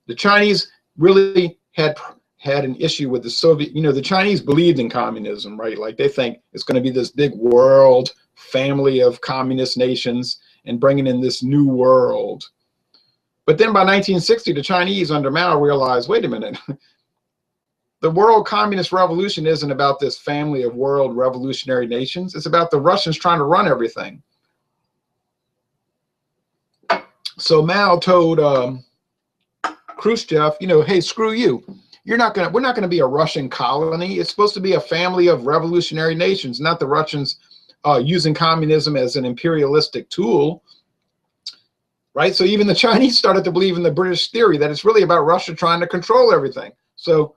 The Chinese really had an issue with the Soviet. You know, the Chinese believed in communism, right? Like they think it's going to be this big world family of communist nations and bringing in this new world. But then by 1960, the Chinese under Mao realized, wait a minute, the world communist revolution isn't about this family of world revolutionary nations. It's about the Russians trying to run everything. So Mao told Khrushchev, you know, hey, screw you. We're not going to be a Russian colony. It's supposed to be a family of revolutionary nations, not the Russians using communism as an imperialistic tool. Right? So even the Chinese started to believe in the British theory that it's really about Russia trying to control everything. So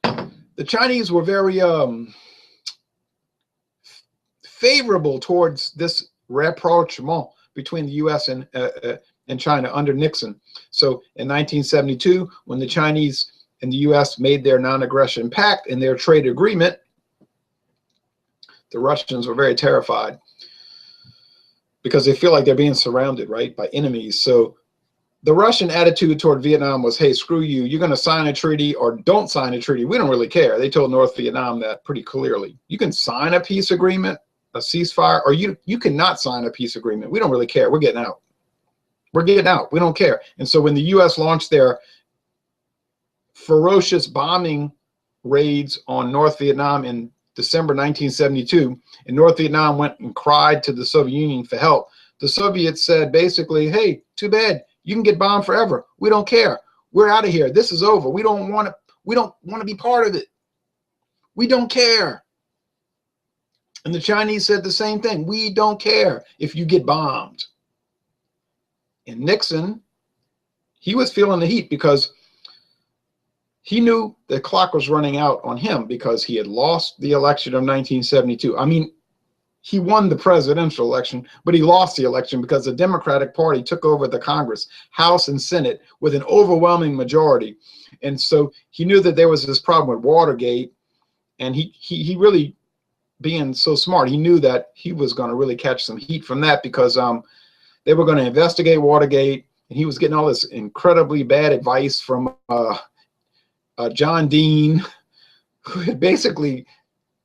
the Chinese were very favorable towards this rapprochement between the U.S. and China under Nixon. So in 1972, when the Chinese and the U.S. made their non-aggression pact and their trade agreement, the Russians were very terrified, because they feel like they're being surrounded, right, by enemies. So the Russian attitude toward Vietnam was, hey, screw you. You're going to sign a treaty or don't sign a treaty. We don't really care. They told North Vietnam that pretty clearly. You can sign a peace agreement, a ceasefire, or you cannot sign a peace agreement. We don't really care. We're getting out. We're getting out. We don't care. And so when the U.S. launched their ferocious bombing raids on North Vietnam in December 1972, and North Vietnam went and cried to the Soviet Union for help, the Soviets said basically, hey, too bad. You can get bombed forever. We don't care. We're out of here. This is over. We don't want to be part of it. We don't care. And the Chinese said the same thing. We don't care if you get bombed. And Nixon, he was feeling the heat because he knew the clock was running out on him because he had lost the election of 1972. I mean, he won the presidential election, but he lost the election because the Democratic Party took over the Congress, House and Senate with an overwhelming majority. And so he knew that there was this problem with Watergate, and he really, being so smart, he knew that he was going to really catch some heat from that because they were going to investigate Watergate, and he was getting all this incredibly bad advice from John Dean, who had basically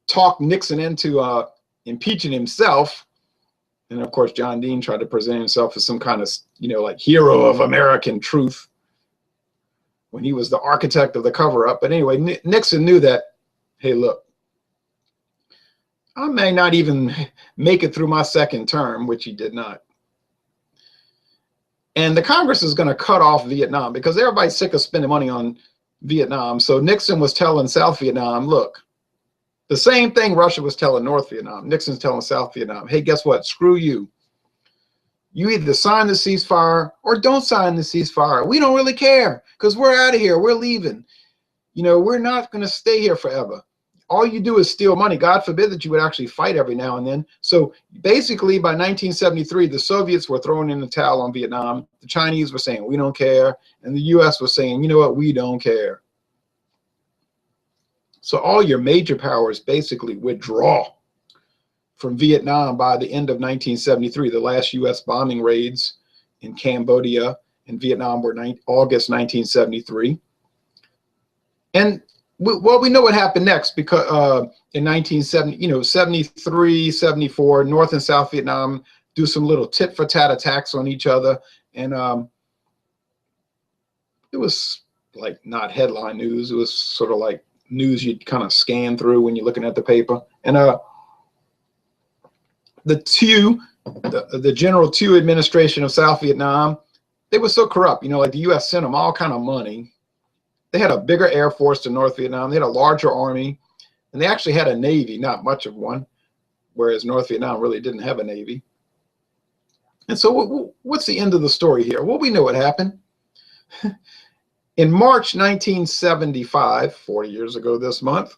talked Nixon into impeaching himself. And of course, John Dean tried to present himself as some kind of, you know, like hero of American truth when he was the architect of the cover-up. But anyway, Nixon knew that, hey, look, I may not even make it through my second term, which he did not. And the Congress is going to cut off Vietnam because everybody's sick of spending money on Vietnam. So Nixon was telling South Vietnam, look, the same thing Russia was telling North Vietnam. Nixon's telling South Vietnam, hey, guess what? Screw you. You either sign the ceasefire or don't sign the ceasefire. We don't really care because we're out of here. We're leaving. You know, we're not going to stay here forever. All you do is steal money. God forbid that you would actually fight every now and then. So basically by 1973, the Soviets were throwing in the towel on Vietnam. The Chinese were saying, we don't care. And the US was saying, you know what, we don't care. So all your major powers basically withdraw from Vietnam by the end of 1973. The last US bombing raids in Cambodia and Vietnam were August 1973. And well, we know what happened next because in 1970, you know, 73, 74, North and South Vietnam do some little tit for tat attacks on each other. And it was like not headline news. It was sort of like news you'd kind of scan through when you're looking at the paper. And the General Thieu administration of South Vietnam, they were so corrupt, you know, like the US sent them all kind of money. They had a bigger air force than North Vietnam. They had a larger army, and they actually had a navy, not much of one, whereas North Vietnam really didn't have a navy. And so what's the end of the story here? Well, we know what happened. In March 1975, 40 years ago this month,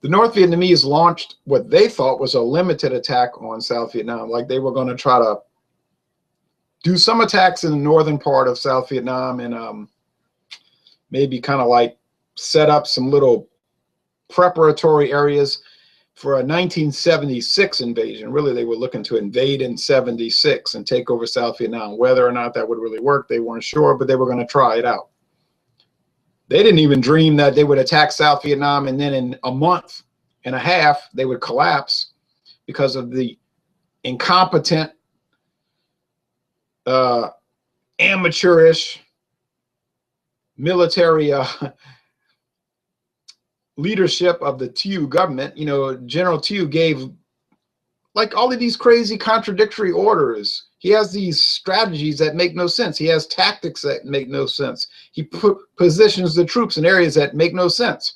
the North Vietnamese launched what they thought was a limited attack on South Vietnam. Like they were going to try to do some attacks in the northern part of South Vietnam and maybe kind of like set up some little preparatory areas for a 1976 invasion. Really, they were looking to invade in 76 and take over South Vietnam. Whether or not that would really work, they weren't sure, but they were going to try it out. They didn't even dream that they would attack South Vietnam and then in a month and a half, they would collapse because of the incompetent, amateurish military leadership of the Thieu government. You know, General Thieu gave like all of these crazy contradictory orders. He has these strategies that make no sense. He has tactics that make no sense. He positions the troops in areas that make no sense.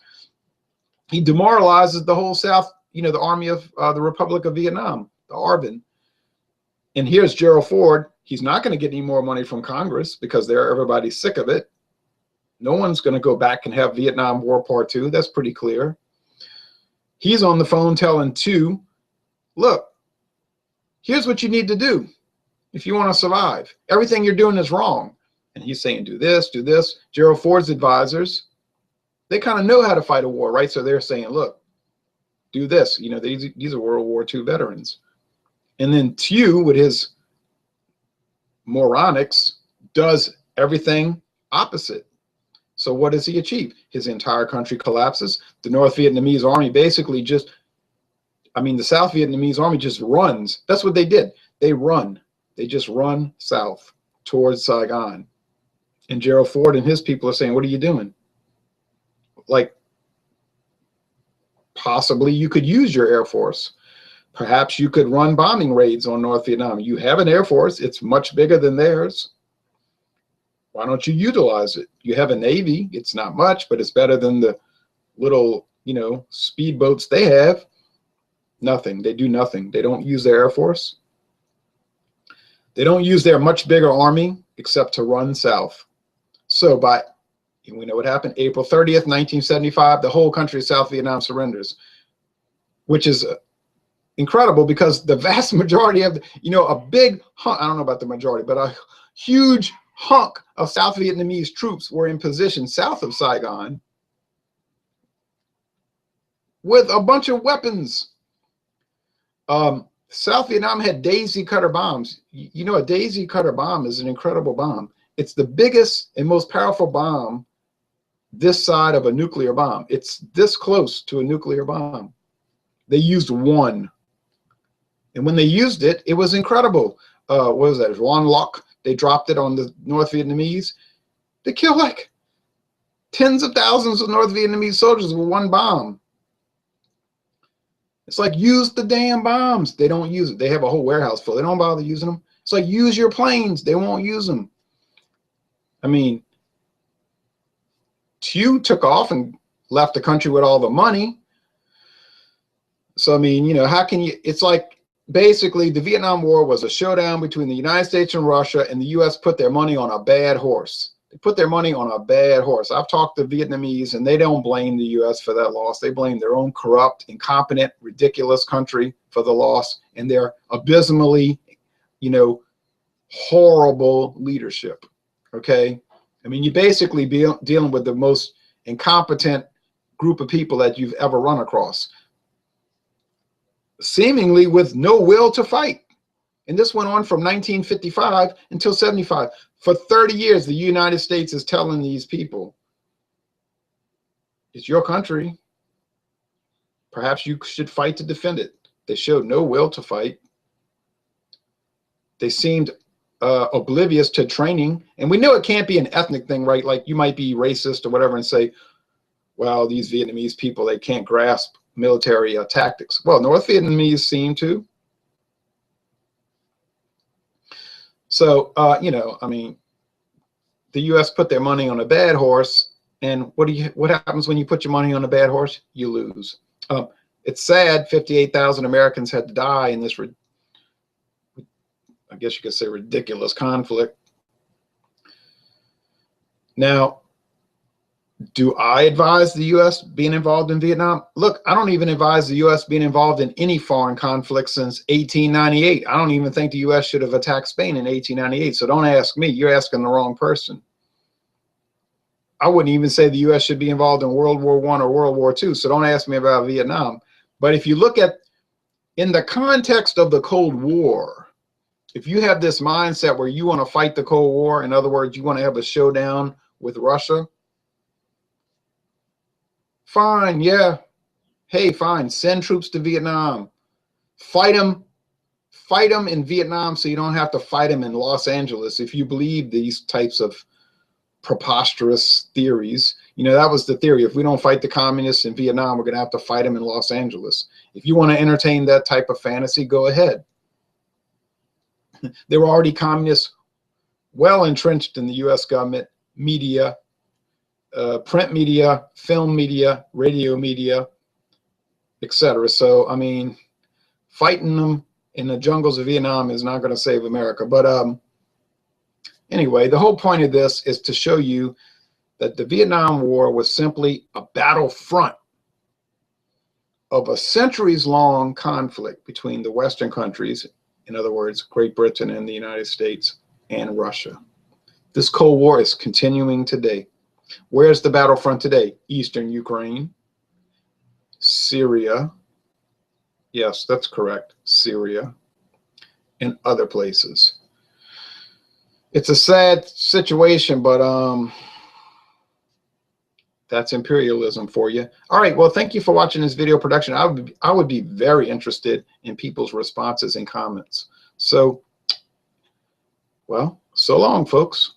He demoralizes the whole South, you know, the army of the Republic of Vietnam, the ARVN. And here's Gerald Ford. He's not going to get any more money from Congress because everybody's sick of it. No one's going to go back and have Vietnam War Part 2. That's pretty clear. He's on the phone telling Thieu, look, here's what you need to do if you want to survive. Everything you're doing is wrong. And he's saying, do this, do this. Gerald Ford's advisors, they kind of know how to fight a war, right? So they're saying, look, do this. You know, these are World War II veterans. And then Thieu, with his moronics, does everything opposite. So what does he achieve? His entire country collapses. The North Vietnamese army basically just, I mean, the South Vietnamese army just runs. That's what they did. They run. They just run south towards Saigon. And Gerald Ford and his people are saying, what are you doing? Like, possibly you could use your Air Force. Perhaps you could run bombing raids on North Vietnam. You have an Air Force. It's much bigger than theirs. Why don't you utilize it? You have a Navy. It's not much, but it's better than the little, you know, speedboats they have. Nothing. They do nothing. They don't use their Air Force. They don't use their much bigger army except to run south. So we know what happened. April 30th, 1975, the whole country of South Vietnam surrenders, which is incredible because the vast majority of, you know, a big hunk, I don't know about the majority, but a huge hunk of South Vietnamese troops were in position south of Saigon with a bunch of weapons. South Vietnam had daisy cutter bombs. You know, a daisy cutter bomb is an incredible bomb. It's the biggest and most powerful bomb this side of a nuclear bomb. It's this close to a nuclear bomb. They used one. And when they used it, it was incredible. What was that? Juan Loc. They dropped it on the North Vietnamese. They killed like tens of thousands of North Vietnamese soldiers with one bomb. It's like, use the damn bombs. They don't use it. They have a whole warehouse full. They don't bother using them. It's like, use your planes. They won't use them. I mean, Tew took off and left the country with all the money. So, I mean, you know, how can you, it's like, basically the Vietnam War was a showdown between the United States and Russia, and the US put their money on a bad horse. They put their money on a bad horse. I've talked to Vietnamese, and they don't blame the US for that loss. They blame their own corrupt, incompetent, ridiculous country for the loss, and their abysmally, you know, horrible leadership. Okay? I mean, you basically be dealing with the most incompetent group of people that you've ever run across, seemingly with no will to fight. And this went on from 1955 until 75. For 30 years, the United States is telling these people, it's your country. Perhaps you should fight to defend it. They showed no will to fight. They seemed oblivious to training. And we know it can't be an ethnic thing, right? Like, you might be racist or whatever and say, well, these Vietnamese people, they can't grasp military tactics. Well, North Vietnamese seem to. So, you know, I mean, the U.S. put their money on a bad horse, and what happens when you put your money on a bad horse? You lose. It's sad 58,000 Americans had to die in this, I guess you could say, ridiculous conflict. Now, do I advise the U.S. being involved in Vietnam? Look, I don't even advise the U.S. being involved in any foreign conflict since 1898. I don't even think the U.S. should have attacked Spain in 1898. So don't ask me. You're asking the wrong person. I wouldn't even say the U.S. should be involved in World War I or World War II. So don't ask me about Vietnam. But if you look at, in the context of the Cold War, if you have this mindset where you want to fight the Cold War, in other words, you want to have a showdown with Russia, fine, yeah. Hey, fine, send troops to Vietnam. Fight them in Vietnam so you don't have to fight them in Los Angeles. If you believe these types of preposterous theories, you know, that was the theory. If we don't fight the communists in Vietnam, we're going to have to fight them in Los Angeles. If you want to entertain that type of fantasy, go ahead. There were already communists well entrenched in the U.S. government, media, print media, film media, radio media, etc. So, I mean, fighting them in the jungles of Vietnam is not going to save America. But anyway, the whole point of this is to show you that the Vietnam War was simply a battlefront of a centuries-long conflict between the Western countries, in other words, Great Britain and the United States, and Russia. This Cold War is continuing today. Where's the battlefront today? Eastern Ukraine, Syria. Yes, that's correct. Syria and other places. It's a sad situation, but that's imperialism for you. All right, well, thank you for watching this video production. I would be very interested in people's responses and comments. So, well, so long, folks.